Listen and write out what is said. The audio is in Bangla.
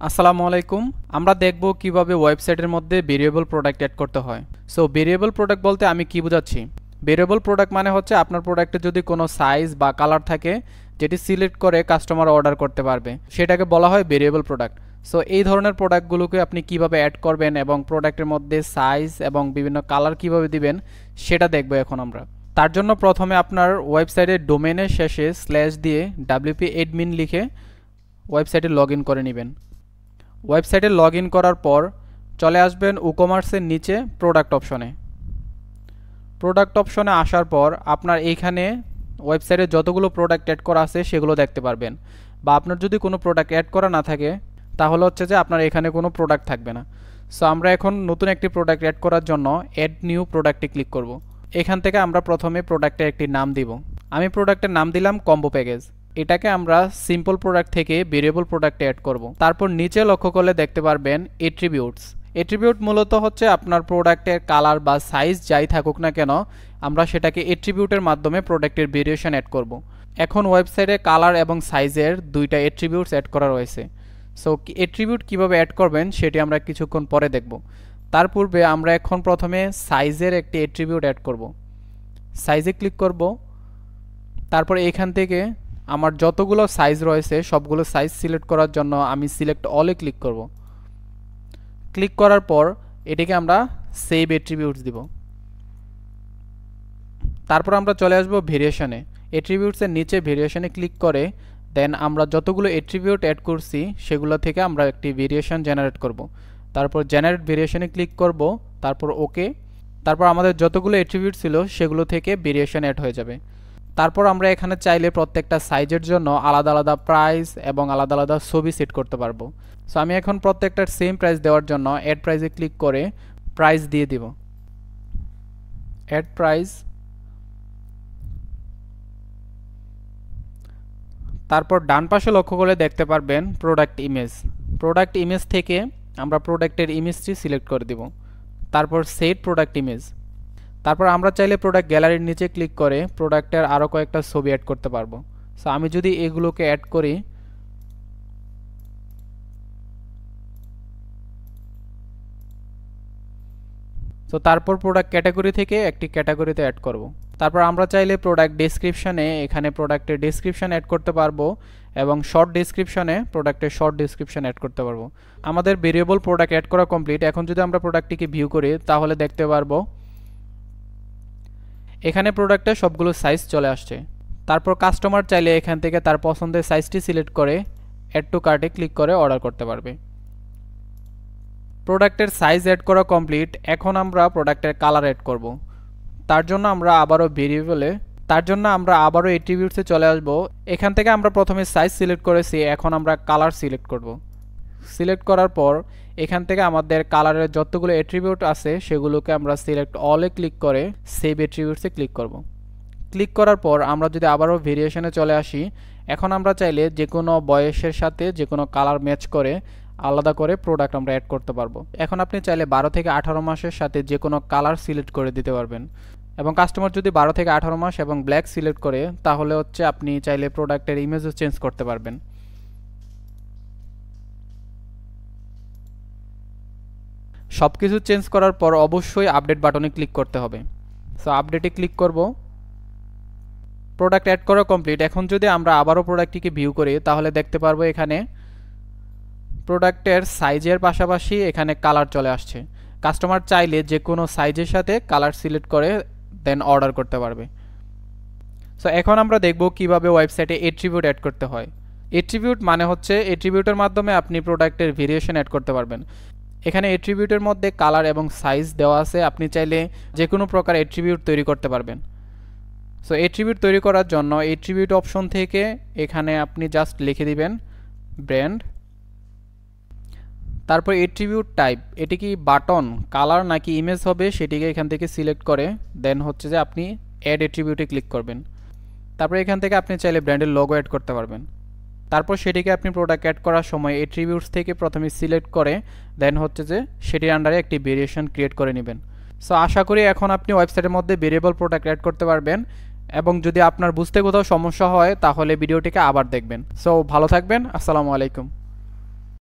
আসসালামু আলাইকুম। আমরা দেখব কিভাবে ওয়েবসাইটের মধ্যে ভেরিয়েবল প্রোডাক্ট অ্যাড করতে হয়। সো ভেরিয়েবল প্রোডাক্ট বলতে আমি কি বোঝাচ্ছি? ভেরিয়েবল প্রোডাক্ট মানে হচ্ছে আপনার প্রোডাক্টে যদি কোনো সাইজ বা কালার থাকে যেটি সিলেক্ট করে কাস্টমার অর্ডার করতে পারবে, সেটাকে বলা হয় ভেরিয়েবল প্রোডাক্ট। সো এই ধরনের প্রোডাক্টগুলোকে আপনি কিভাবে অ্যাড করবেন এবং প্রোডাক্টের মধ্যে সাইজ এবং বিভিন্ন কালার কিভাবে দিবেন সেটা দেখব এখন আমরা। তার জন্য প্রথমে আপনার ওয়েবসাইটের ডোমেনের শেষে স্ল্যাশ দিয়ে wp admin লিখে ওয়েবসাইটে লগ ইন করে নেবেন। ওয়েবসাইটে লগ ইন করার পর চলে আসবেন ই-কমার্সের নিচে প্রোডাক্ট অপশনে। প্রোডাক্ট অপশনে আসার পর আপনার এইখানে ওয়েবসাইটে যতগুলো প্রোডাক্ট অ্যাড করা আছে সেগুলো দেখতে পারবেন, বা আপনার যদি কোনো প্রোডাক্ট অ্যাড করা না থাকে তাহলে হচ্ছে যে আপনার এখানে কোনো প্রোডাক্ট থাকবে না। সো আমরা এখন নতুন একটি প্রোডাক্ট অ্যাড করার জন্য অ্যাড নিউ প্রোডাক্টে ক্লিক করব। এখান থেকে আমরা প্রথমে প্রোডাক্টের একটি নাম দিব। আমি প্রোডাক্টের নাম দিলাম কম্বো প্যাকেজ। এটাকে আমরা সিম্পল প্রোডাক্ট থেকে ভেরিয়েবল প্রোডাক্টে অ্যাড করব। তারপর নিচে লক্ষ্য করলে দেখতে পারবেন এট্রিবিউটস। এট্রিবিউট মূলত হচ্ছে আপনার প্রোডাক্টের কালার বা সাইজ যাই থাকুক না কেন, আমরা সেটাকে এট্রিবিউটের মাধ্যমে প্রোডাক্টের ভেরিয়েশন অ্যাড করব। এখন ওয়েবসাইটে কালার এবং সাইজের দুইটা এট্রিবিউটস অ্যাড করা রয়েছে। সো এট্রিবিউট কীভাবে অ্যাড করবেন সেটি আমরা কিছুক্ষণ পরে দেখব। তার পূর্বে আমরা এখন প্রথমে সাইজের একটি এট্রিবিউট অ্যাড করব। সাইজে ক্লিক করব। তারপর এখান থেকে আমার যতগুলো সাইজ রয়েছে সবগুলো সাইজ সিলেক্ট করার জন্য আমি সিলেক্ট অলে ক্লিক করব। ক্লিক করার পর এটিকে আমরা সেভ এট্রিবিউটস দিব। তারপর আমরা চলে আসব ভেরিয়েশনে। এট্রিবিউটসের নিচে ভেরিয়েশনে ক্লিক করে দেন আমরা যতগুলো এট্রিবিউট অ্যাড করছি সেগুলো থেকে আমরা একটি ভেরিয়েশন জেনারেট করব। তারপর জেনারেট ভেরিয়েশনে ক্লিক করব, তারপর ওকে। তারপর আমাদের যতগুলো এট্রিবিউট ছিল সেগুলো থেকে ভেরিয়েশন অ্যাড হয়ে যাবে। তারপর আমরা এখানে চাইলে প্রত্যেকটা সাইজের জন্য আলাদা আলাদা প্রাইস এবং আলাদা আলাদা ছবি সেট করতে পারবো। সো আমি এখন প্রত্যেকটার সেম প্রাইস দেওয়ার জন্য অ্যাড প্রাইসে ক্লিক করে প্রাইস দিয়ে দিব। Add price. তারপর ডান পাশে লক্ষ্য করে দেখতে পারবেন প্রোডাক্ট ইমেজ। প্রোডাক্ট ইমেজ থেকে আমরা প্রোডাক্টের ইমেজটি সিলেক্ট করে দিব। তারপর সেট প্রোডাক্ট ইমেজ। তারপর আমরা চাইলে প্রোডাক্ট গ্যালারির নিচে ক্লিক করে প্রোডাক্টের আরও কয়েকটা ছবি অ্যাড করতে পারবো। সো আমি যদি এগুলোকে অ্যাড করি, তো তারপর প্রোডাক্ট ক্যাটাগরি থেকে একটি ক্যাটাগরিতে অ্যাড করব। তারপর আমরা চাইলে প্রোডাক্ট ডেসক্রিপশনে এখানে প্রোডাক্টের ডেসক্রিপশন অ্যাড করতে পারবো এবং শর্ট ডেসক্রিপশনে প্রোডাক্টের শর্ট ডেসক্রিপশন অ্যাড করতে পারবো। আমাদের ভেরিয়েবল প্রোডাক্ট অ্যাড করা কমপ্লিট। এখন যদি আমরা প্রোডাক্টটিকে ভিউ করি তাহলে দেখতে পারবো এখানে প্রোডাক্টে সবগুলো সাইজ চলে আসছে। তারপর কাস্টমার চাইলে এখান থেকে তার পছন্দের সাইজটি সিলেক্ট করে অ্যাড টু কার্টে ক্লিক করে অর্ডার করতে পারবে। প্রোডাক্টের সাইজ অ্যাড করা কমপ্লিট। এখন আমরা প্রোডাক্টের কালার অ্যাড করব। তার জন্য আমরা আবারও এট্রিবিউটসে চলে আসব। এখান থেকে আমরা প্রথমে সাইজ সিলেক্ট করেছি, এখন আমরা কালার সিলেক্ট করব। সিলেক্ট করার পর এখান থেকে আমাদের কালারের যতগুলো এট্রিবিউট আছে সেগুলোকে আমরা সিলেক্ট অলে ক্লিক করে সেভ এট্রিবিউটসে ক্লিক করব। ক্লিক করার পর আমরা যদি আবারও ভেরিয়েশনে চলে আসি, এখন আমরা চাইলে যে কোনো বয়সের সাথে যে কোনো কালার ম্যাচ করে আলাদা করে প্রোডাক্ট আমরা অ্যাড করতে পারবো। এখন আপনি চাইলে 12 থেকে 18 মাসের সাথে যে কোনো কালার সিলেক্ট করে দিতে পারবেন। এবং কাস্টমার যদি 12 থেকে 18 মাস এবং ব্ল্যাক সিলেক্ট করে তাহলে হচ্ছে আপনি চাইলে প্রোডাক্টের ইমেজও চেঞ্জ করতে পারবেন। সব কিছু চেঞ্জ করার পর অবশ্যই আপডেট বাটনে ক্লিক করতে হবে। সো আপডেটে ক্লিক করব। প্রোডাক্ট অ্যাড করা কমপ্লিট। এখন যদি আমরা আবারও প্রোডাক্টটিকে ভিউ করি তাহলে দেখতে পারবো এখানে প্রোডাক্টের সাইজের পাশাপাশি এখানে কালার চলে আসছে। কাস্টমার চাইলে যে কোনো সাইজের সাথে কালার সিলেক্ট করে দেন অর্ডার করতে পারবে। সো এখন আমরা দেখব কিভাবে ওয়েবসাইটে এট্রিবিউট অ্যাড করতে হয়। এট্রিবিউট মানে হচ্ছে এট্রিবিউটের মাধ্যমে আপনি প্রোডাক্টের ভেরিয়েশন অ্যাড করতে পারবেন। এখানে এট্রিবিউটের মধ্যে কালার এবং সাইজ দেওয়া আছে, আপনি চাইলে যে কোনো প্রকার এট্রিবিউট তৈরি করতে পারবেন। সো এট্রিবিউট তৈরি করার জন্য এট্রিবিউট অপশন থেকে এখানে আপনি জাস্ট লিখে দিবেন ব্র্যান্ড। তারপর এট্রিবিউট টাইপ, এটি কি বাটন, কালার নাকি ইমেজ হবে সেটিকে এখান থেকে সিলেক্ট করে দেন হচ্ছে যে আপনি অ্যাড এট্রিবিউটে ক্লিক করবেন। তারপর এখান থেকে আপনি চাইলে ব্র্যান্ডের লোগো অ্যাড করতে পারবেন। তারপর সেটিকে আপনি প্রোডাক্ট অ্যাড করার সময় এট্রিবিউটস থেকে প্রথমে সিলেক্ট করে দেন হচ্ছে যে সেটির আন্ডারে একটি ভেরিয়েশন ক্রিয়েট করে নেবেন। সো আশা করি এখন আপনি ওয়েবসাইটের মধ্যে ভেরিয়েবল প্রোডাক্ট অ্যাড করতে পারবেন। এবং যদি আপনার বুঝতে কোথাও সমস্যা হয় তাহলে ভিডিওটিকে আবার দেখবেন। সো ভালো থাকবেন। আসসালামু আলাইকুম।